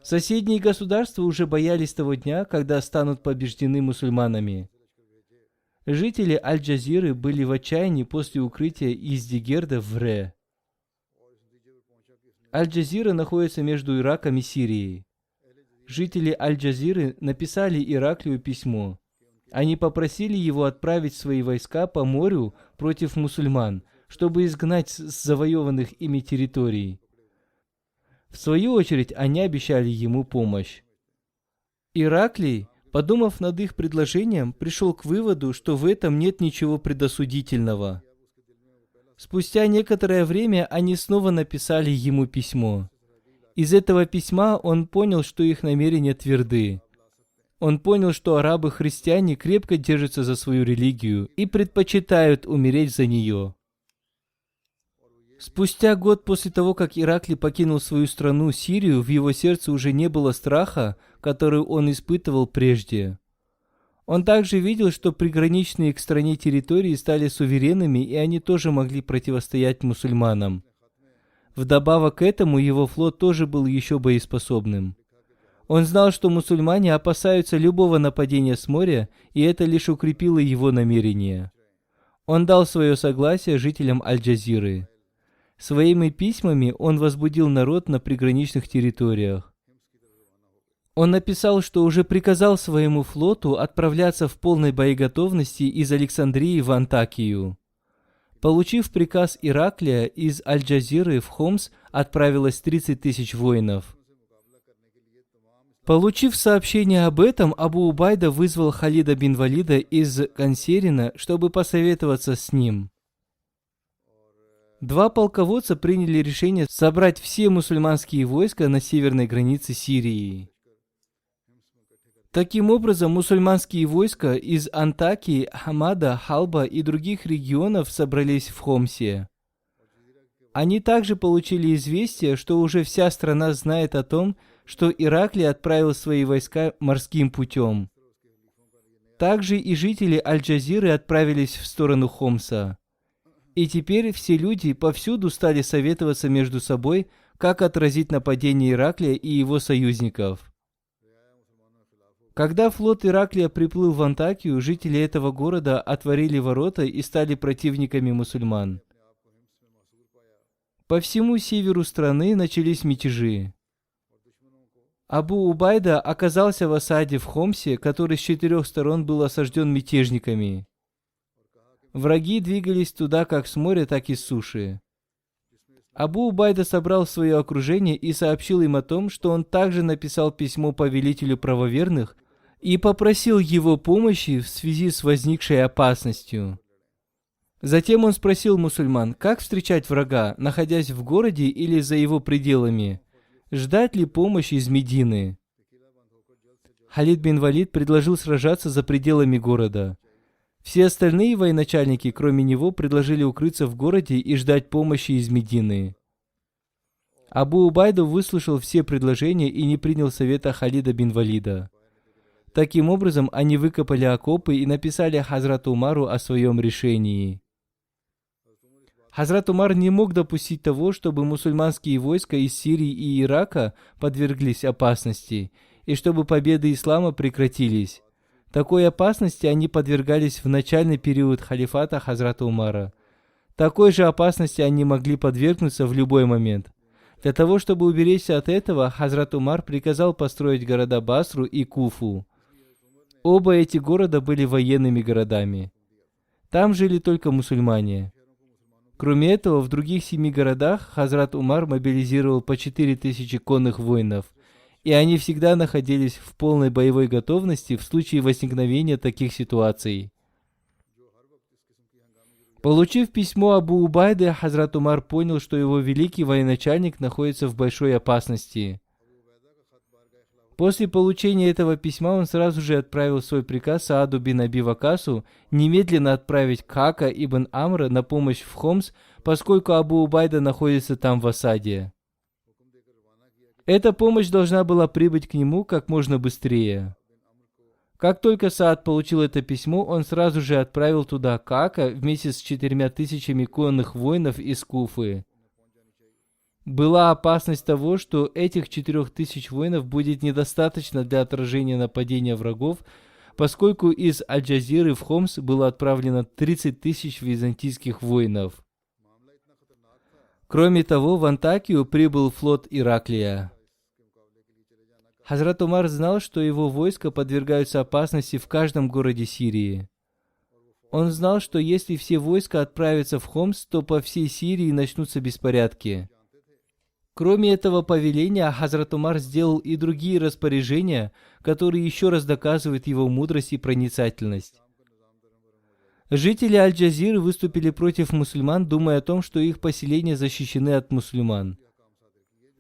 Speaker 2: Соседние государства уже боялись того дня, когда станут побеждены мусульманами. Жители Аль-Джазиры были в отчаянии после укрытия из Дигерда в Ре. Аль-Джазира находится между Ираком и Сирией. Жители Аль-Джазиры написали Ираклию письмо. Они попросили его отправить свои войска по морю против мусульман, чтобы изгнать с завоеванных ими территорий. В свою очередь, они обещали ему помощь. Ираклий, подумав над их предложением, пришел к выводу, что в этом нет ничего предосудительного. Спустя некоторое время они снова написали ему письмо. Из этого письма он понял, что их намерения тверды. Он понял, что арабы-христиане крепко держатся за свою религию и предпочитают умереть за нее. Спустя год после того, как Ираклий покинул свою страну Сирию, в его сердце уже не было страха, который он испытывал прежде. Он также видел, что приграничные к стране территории стали суверенными, и они тоже могли противостоять мусульманам. Вдобавок к этому, его флот тоже был еще боеспособным. Он знал, что мусульмане опасаются любого нападения с моря, и это лишь укрепило его намерение. Он дал свое согласие жителям Аль-Джазиры. Своими письмами он возбудил народ на приграничных территориях. Он написал, что уже приказал своему флоту отправляться в полной боеготовности из Александрии в Антакию. Получив приказ Ираклия, из Аль-Джазиры в Хомс отправилось 30 тысяч воинов. Получив сообщение об этом, Абу Убайда вызвал Халида бин Валида из Кансерина, чтобы посоветоваться с ним. Два полководца приняли решение собрать все мусульманские войска на северной границе Сирии. Таким образом, мусульманские войска из Антакии, Хамада, Халба и других регионов собрались в Хомсе. Они также получили известие, что уже вся страна знает о том, что Ираклий отправил свои войска морским путем. Также и жители Аль-Джазиры отправились в сторону Хомса. И теперь все люди повсюду стали советоваться между собой, как отразить нападение Ираклия и его союзников. Когда флот Ираклия приплыл в Антакию, жители этого города отворили ворота и стали противниками мусульман. По всему северу страны начались мятежи. Абу Убайда оказался в осаде в Хомсе, который с 4 сторон был осажден мятежниками. Враги двигались туда как с моря, так и с суши. Абу Убайда собрал свое окружение и сообщил им о том, что он также написал письмо повелителю правоверных и попросил его помощи в связи с возникшей опасностью. Затем он спросил мусульман, как встречать врага, находясь в городе или за его пределами, ждать ли помощи из Медины. Халид бин Валид предложил сражаться за пределами города. Все остальные военачальники, кроме него, предложили укрыться в городе и ждать помощи из Медины. Абу Убайда выслушал все предложения и не принял совета Халида бин Валида. Таким образом, они выкопали окопы и написали Хазрату Умару о своем решении. Хазрат Умар не мог допустить того, чтобы мусульманские войска из Сирии и Ирака подверглись опасности, и чтобы победы ислама прекратились. Такой опасности они подвергались в начальный период халифата Хазрата Умара. Такой же опасности они могли подвергнуться в любой момент. Для того, чтобы уберечься от этого, Хазрат Умар приказал построить города Басру и Куфу. Оба эти города были военными городами. Там жили только мусульмане. Кроме этого, в других 7 городах Хазрат Умар мобилизировал по 4000 конных воинов, и они всегда находились в полной боевой готовности в случае возникновения таких ситуаций. Получив письмо Абу Убайды, Хазрат Умар понял, что его великий военачальник находится в большой опасности. После получения этого письма он сразу же отправил свой приказ Сааду бин Аби Вакасу немедленно отправить Каака ибн Амра на помощь в Хомс, поскольку Абу Убайда находится там в осаде. Эта помощь должна была прибыть к нему как можно быстрее. Как только Саад получил это письмо, он сразу же отправил туда Каака вместе с 4000 конных воинов из Куфы. Была опасность того, что этих 4000 воинов будет недостаточно для отражения нападения врагов, поскольку из Аль-Джазиры в Хомс было отправлено 30 000 византийских воинов. Кроме того, в Антакию прибыл флот Ираклия. Хазрат Умар знал, что его войска подвергаются опасности в каждом городе Сирии. Он знал, что если все войска отправятся в Хомс, то по всей Сирии начнутся беспорядки. Кроме этого повеления, Хазрат Умар сделал и другие распоряжения, которые еще раз доказывают его мудрость и проницательность. Жители Аль-Джазиры выступили против мусульман, думая о том, что их поселения защищены от мусульман.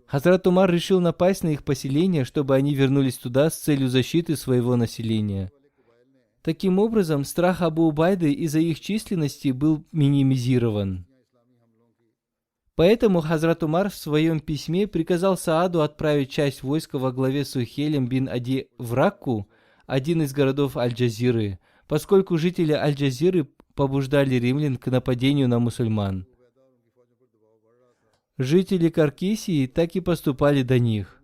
Speaker 2: Хазрат Умар решил напасть на их поселения, чтобы они вернулись туда с целью защиты своего населения. Таким образом, страх Абу Убайды из-за их численности был минимизирован. Поэтому Хазрат Умар в своем письме приказал Сааду отправить часть войска во главе с Сухейлем бин Ади в Ракку, один из городов Аль-Джазиры, поскольку жители Аль-Джазиры побуждали римлян к нападению на мусульман. Жители Каркисии так и поступали до них.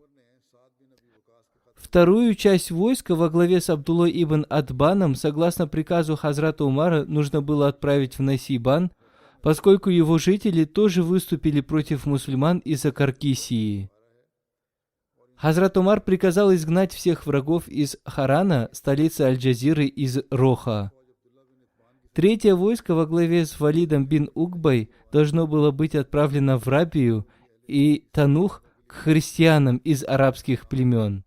Speaker 2: Вторую часть войска во главе с Абдуллой ибн Адбаном, согласно приказу Хазрата Умара, нужно было отправить в Насибан, поскольку его жители тоже выступили против мусульман из-за Каркисии. Хазрат Умар приказал изгнать всех врагов из Харана, столицы Аль-Джазиры, из Роха. Третье войско во главе с Валидом бин Угбой должно было быть отправлено в Рабию и Танух к христианам из арабских племен.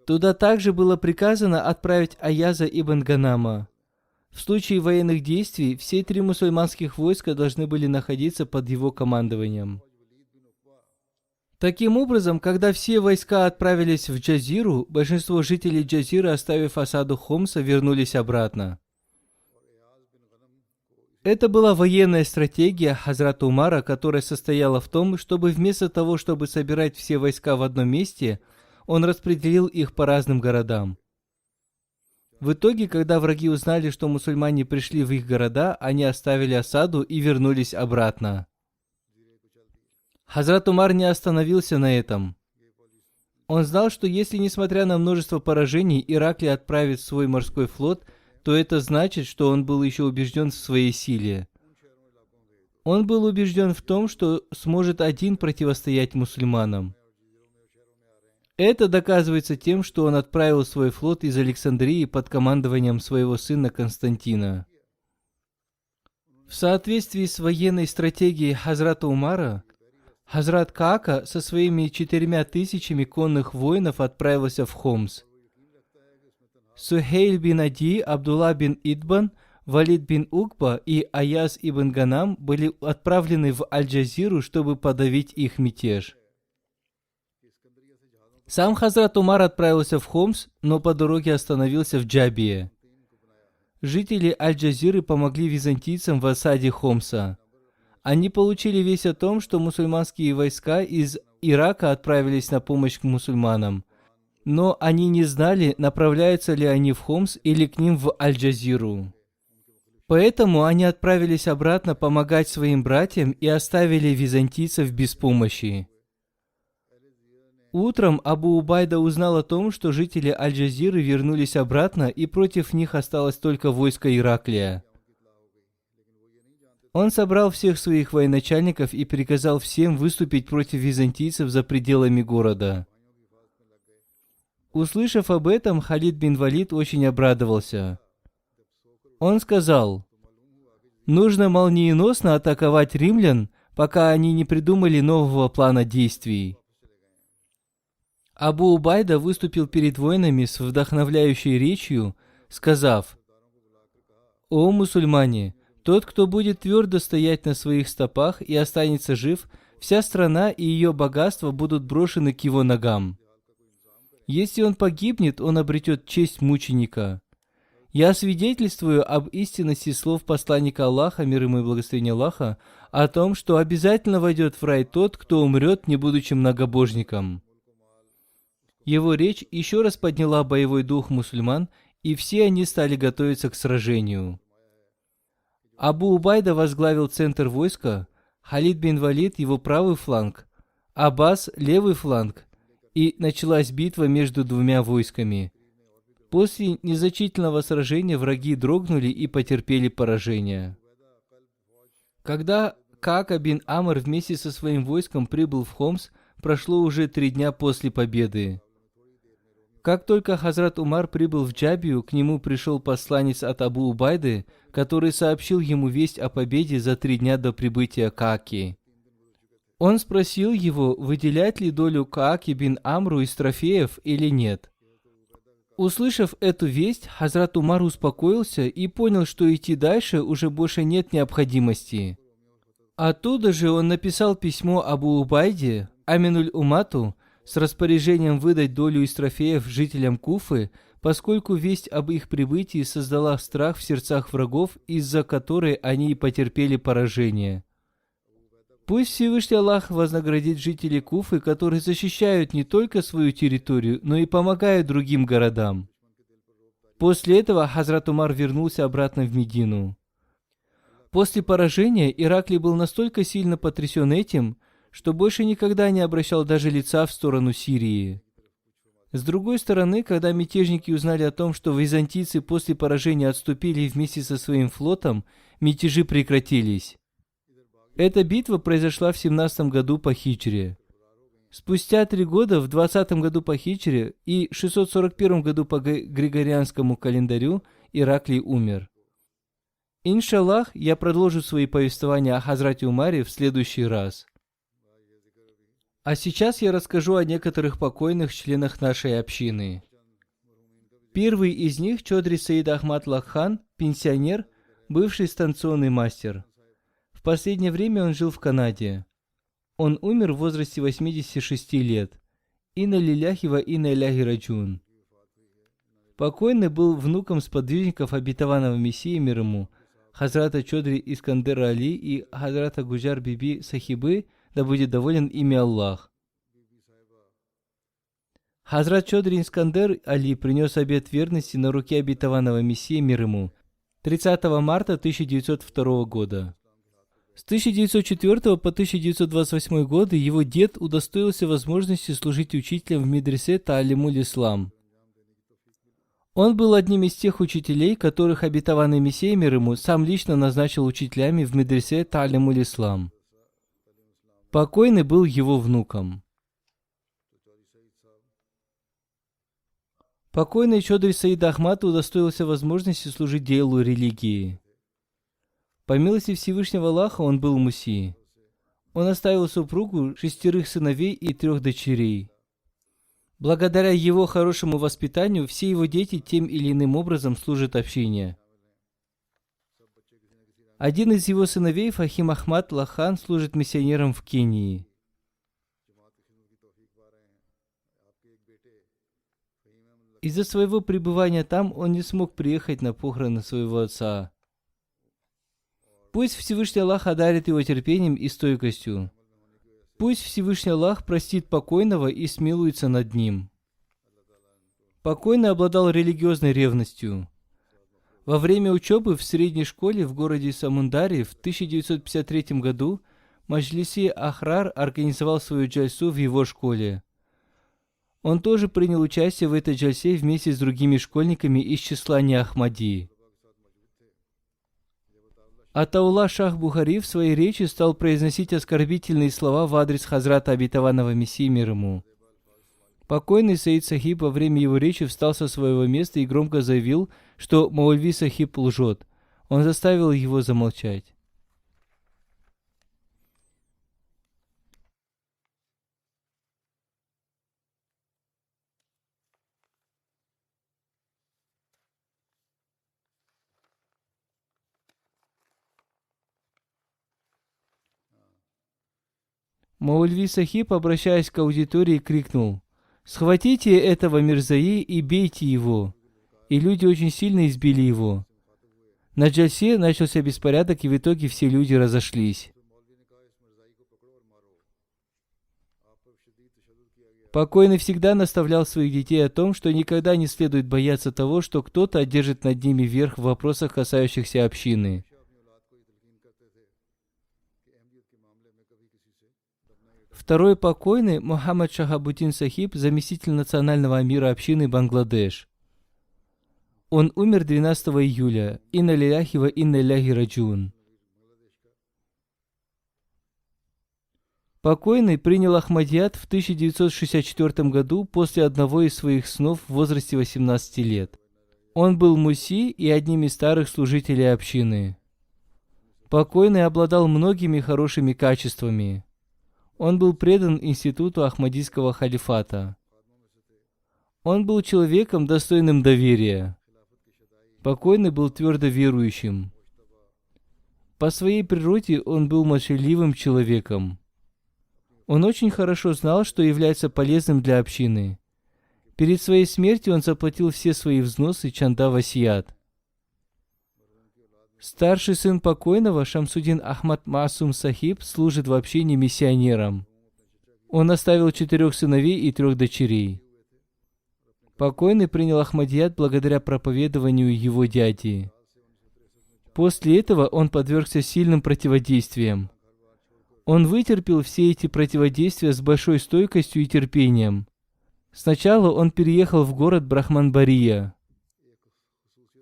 Speaker 2: Туда также было приказано отправить Аяза ибн Ганама. В случае военных действий все 3 мусульманских войска должны были находиться под его командованием. Таким образом, когда все войска отправились в Джазиру, большинство жителей Джазиры, оставив осаду Хомса, вернулись обратно. Это была военная стратегия Хазрата Умара, которая состояла в том, чтобы вместо того, чтобы собирать все войска в одном месте, он распределил их по разным городам. В итоге, когда враги узнали, что мусульмане пришли в их города, они оставили осаду и вернулись обратно. Хазрат Умар не остановился на этом. Он знал, что если, несмотря на множество поражений, Ираклий отправит свой морской флот, то это значит, что он был еще убежден в своей силе. Он был убежден в том, что сможет один противостоять мусульманам. Это доказывается тем, что он отправил свой флот из Александрии под командованием своего сына Константина. В соответствии с военной стратегией Хазрата Умара, Хазрат Каака со своими 4000 конных воинов отправился в Хомс. Сухейль бин Ади, Абдулла бин Идбан, Валид бин Угба и Аяз ибн Ганам были отправлены в Аль-Джазиру, чтобы подавить их мятеж. Сам Хазрат Умар отправился в Хомс, но по дороге остановился в Джабие. Жители Аль-Джазиры помогли византийцам в осаде Хомса. Они получили весть о том, что мусульманские войска из Ирака отправились на помощь к мусульманам. Но они не знали, направляются ли они в Хомс или к ним в Аль-Джазиру. Поэтому они отправились обратно помогать своим братьям и оставили византийцев без помощи. Утром Абу Убайда узнал о том, что жители Аль-Джазиры вернулись обратно, и против них осталось только войско Ираклия. Он собрал всех своих военачальников и приказал всем выступить против византийцев за пределами города. Услышав об этом, Халид бин Валид очень обрадовался. Он сказал: «Нужно молниеносно атаковать римлян, пока они не придумали нового плана действий». Абу Убайда выступил перед воинами с вдохновляющей речью, сказав: «О мусульмане, тот, кто будет твердо стоять на своих стопах и останется жив, вся страна и ее богатства будут брошены к его ногам. Если он погибнет, он обретет честь мученика. Я свидетельствую об истинности слов посланника Аллаха, мир ему и благословение Аллаха, о том, что обязательно войдет в рай тот, кто умрет, не будучи многобожником». Его речь еще раз подняла боевой дух мусульман, и все они стали готовиться к сражению. Абу Убайда возглавил центр войска, Халид бин Валид его правый фланг, Аббас левый фланг, и началась битва между двумя войсками. После незначительного сражения враги дрогнули и потерпели поражение. Когда Каака бин Амр вместе со своим войском прибыл в Хомс, прошло уже 3 дня после победы. Как только Хазрат Умар прибыл в Джабию, к нему пришел посланец от Абу Убайды, который сообщил ему весть о победе за 3 дня до прибытия Кааки. Он спросил его, выделять ли долю Кааки бин Амру из трофеев или нет. Услышав эту весть, Хазрат Умар успокоился и понял, что идти дальше уже больше нет необходимости. Оттуда же он написал письмо Абу Убайде, Аминуль Умату, с распоряжением выдать долю из трофеев жителям Куфы, поскольку весть об их прибытии создала страх в сердцах врагов, из-за которой они и потерпели поражение. Пусть Всевышний Аллах вознаградит жителей Куфы, которые защищают не только свою территорию, но и помогают другим городам. После этого Хазрат Умар вернулся обратно в Медину. После поражения Ираклий был настолько сильно потрясен этим, что больше никогда не обращал даже лица в сторону Сирии. С другой стороны, когда мятежники узнали о том, что византийцы после поражения отступили вместе со своим флотом, мятежи прекратились. Эта битва произошла в 17 году по хиджре. Спустя 3 года, в 20 году по хиджре и 641 году по григорианскому календарю, Ираклий умер. Иншаллах, я продолжу свои повествования о Хазрате Умаре в следующий раз. А сейчас я расскажу о некоторых покойных членах нашей общины. Первый из них — Чодри Саид Ахмад Лакхан, пенсионер, бывший станционный мастер. В последнее время он жил в Канаде. Он умер в возрасте 86 лет. Инна лиляхи ва инна иляхи раджун. Покойный был внуком сподвижников обетованного Мессии, мир ему, Хазрата Чодри Искандера Али и Хазрата Гуджар Биби Сахибы, да будет доволен ими Аллах. Хазрат Чодри Искандер Али принес обет верности на руке обетованного Мессии, мир ему, 30 марта 1902 года. С 1904 по 1928 годы его дед удостоился возможности служить учителем в медресе Таалимуль Ислам. Он был одним из тех учителей, которых обетованный Мессия, мир ему, сам лично назначил учителями в медресе Таалимуль Ислам. Покойный был его внуком. Покойный Чодри Саид Ахмад удостоился возможности служить делу религии. По милости Всевышнего Аллаха он был муси. Он оставил супругу, 6 сыновей и 3 дочерей. Благодаря его хорошему воспитанию все его дети тем или иным образом служат общине. Один из его сыновей, Фахим Ахмад Лахан, служит миссионером в Кении. Из-за своего пребывания там он не смог приехать на похороны своего отца. Пусть Всевышний Аллах одарит его терпением и стойкостью. Пусть Всевышний Аллах простит покойного и смилуется над ним. Покойный обладал религиозной ревностью. Во время учебы в средней школе в городе Самундари в 1953 году Маджлиси Ахрар организовал свою джальсу в его школе. Он тоже принял участие в этой джальсе вместе с другими школьниками из числа неахмади. Атаулла Шах Бухари в своей речи стал произносить оскорбительные слова в адрес Хазрата обетованного Мессии, мир ему. Покойный Саид Сахиб во время его речи встал со своего места и громко заявил, что Маульви Сахиб лжет. Он заставил его замолчать. Маульви Сахиб, обращаясь к аудитории, крикнул: «Схватите этого Мирзаи и бейте его!» И люди очень сильно избили его. На джальсе начался беспорядок, и в итоге все люди разошлись. Покойный всегда наставлял своих детей о том, что никогда не следует бояться того, что кто-то одержит над ними верх в вопросах, касающихся общины. Второй покойный Мухаммад Шахабуддин Сахиб, заместитель национального амира общины Бангладеш. Он умер 12 июля. Инна лилляхи ва инна иляйхи раджиун. Покойный принял Ахмадият в 1964 году после одного из своих снов в возрасте 18 лет. Он был муси и одним из старых служителей общины. Покойный обладал многими хорошими качествами. Он был предан институту Ахмадийского халифата. Он был человеком, достойным доверия. Покойный был твердо верующим. По своей природе он был молчаливым человеком. Он очень хорошо знал, что является полезным для общины. Перед своей смертью он заплатил все свои взносы чанда васият. Старший сын покойного, Шамсуддин Ахмад Маасум Сахиб, служит в общине миссионером. Он оставил 4 сыновей и 3 дочерей. Покойный принял Ахмадият благодаря проповедованию его дяди. После этого он подвергся сильным противодействиям. Он вытерпел все эти противодействия с большой стойкостью и терпением. Сначала он переехал в город Брахманбария.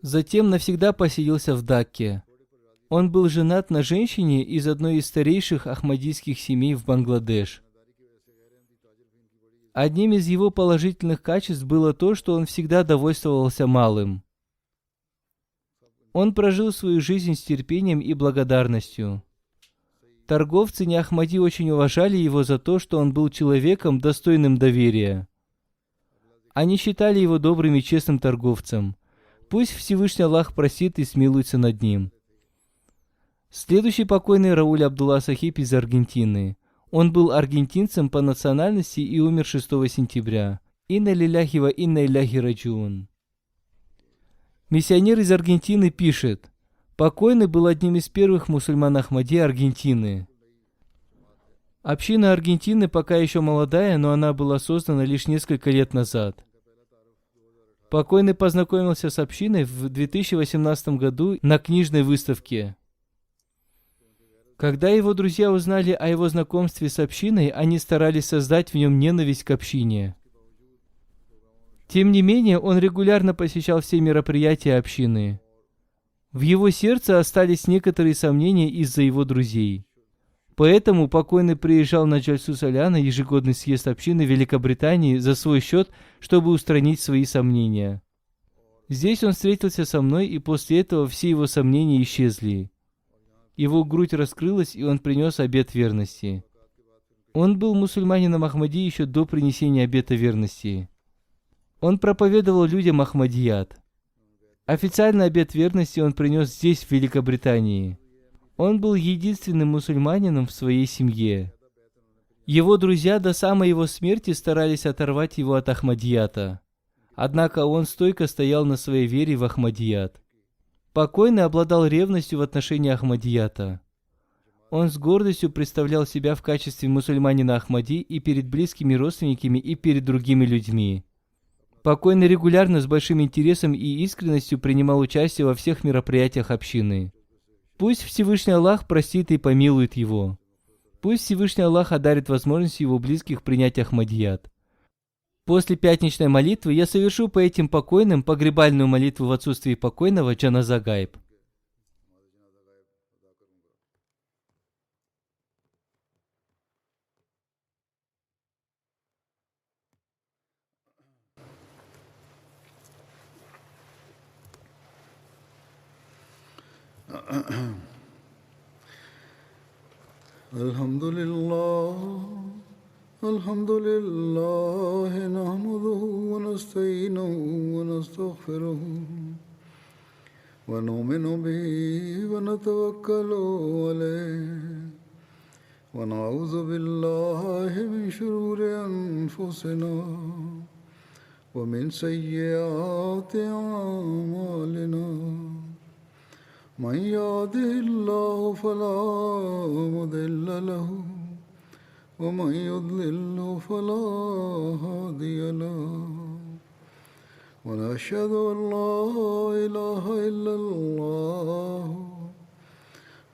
Speaker 2: Затем навсегда поселился в Дакке. Он был женат на женщине из одной из старейших ахмадийских семей в Бангладеш. Одним из его положительных качеств было то, что он всегда довольствовался малым. Он прожил свою жизнь с терпением и благодарностью. Торговцы не-Ахмади очень уважали его за то, что он был человеком, достойным доверия. Они считали его добрым и честным торговцем. Пусть Всевышний Аллах простит и смилуется над ним. Следующий покойный Рауль Абдулла Сахиб из Аргентины. Он был аргентинцем по национальности и умер 6 сентября. Инна лилляхи ва инна иляйхи раджиун. Миссионер из Аргентины пишет: покойный был одним из первых мусульман Ахмади Аргентины. Община Аргентины пока еще молодая, но она была создана лишь несколько лет назад. Покойный познакомился с общиной в 2018 году на книжной выставке. Когда его друзья узнали о его знакомстве с общиной, они старались создать в нем ненависть к общине. Тем не менее, он регулярно посещал все мероприятия общины. В его сердце остались некоторые сомнения из-за его друзей. Поэтому покойный приезжал на Джальсу Саляна, ежегодный съезд общины Великобритании, за свой счет, чтобы устранить свои сомнения. Здесь он встретился со мной, и после этого все его сомнения исчезли. Его грудь раскрылась, и он принес обет верности. Он был мусульманином Ахмади еще до принесения обета верности. Он проповедовал людям Ахмадият. Официальный обет верности он принес здесь, в Великобритании. Он был единственным мусульманином в своей семье. Его друзья до самой его смерти старались оторвать его от Ахмадията. Однако он стойко стоял на своей вере в Ахмадият. Покойный обладал ревностью в отношении Ахмадията. Он с гордостью представлял себя в качестве мусульманина Ахмади и перед близкими родственниками, и перед другими людьми. Покойный регулярно с большим интересом и искренностью принимал участие во всех мероприятиях общины. Пусть Всевышний Аллах простит и помилует его. Пусть Всевышний Аллах одарит возможность его близких принять Ахмадият. После пятничной молитвы я совершу по этим покойным погребальную молитву в отсутствии покойного Джаназа Гайб.
Speaker 1: الحمد لله الحمد لله نحمده ونستعينه ونستغفره ونؤمن به ونتوكل عليه ونعوذ بالله من شرور أنفسنا ومن سيئات أعمالنا من يهده الله فلا مضل له ومن يضلل فلا هادي له ونشهد أن لا إله إلا الله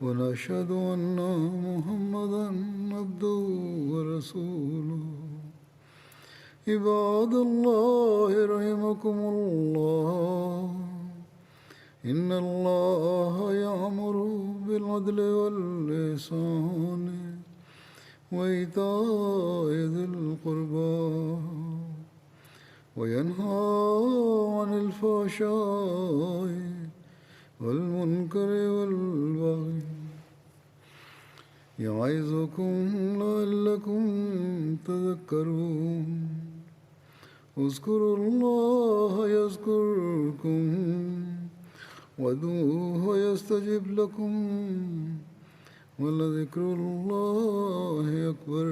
Speaker 1: ونشهد أن محمدا عبده ورسوله عباد الله رحمكم الله إن الله يأمر بالعدل والإحسان وإيتاء ذي القربى وينهى عن الفحشاء والمنكر والبغي يعظكم لعلكم تذكرون اذكروا الله يذكركم وادعوه يستجب لكم ولذكر الله أكبر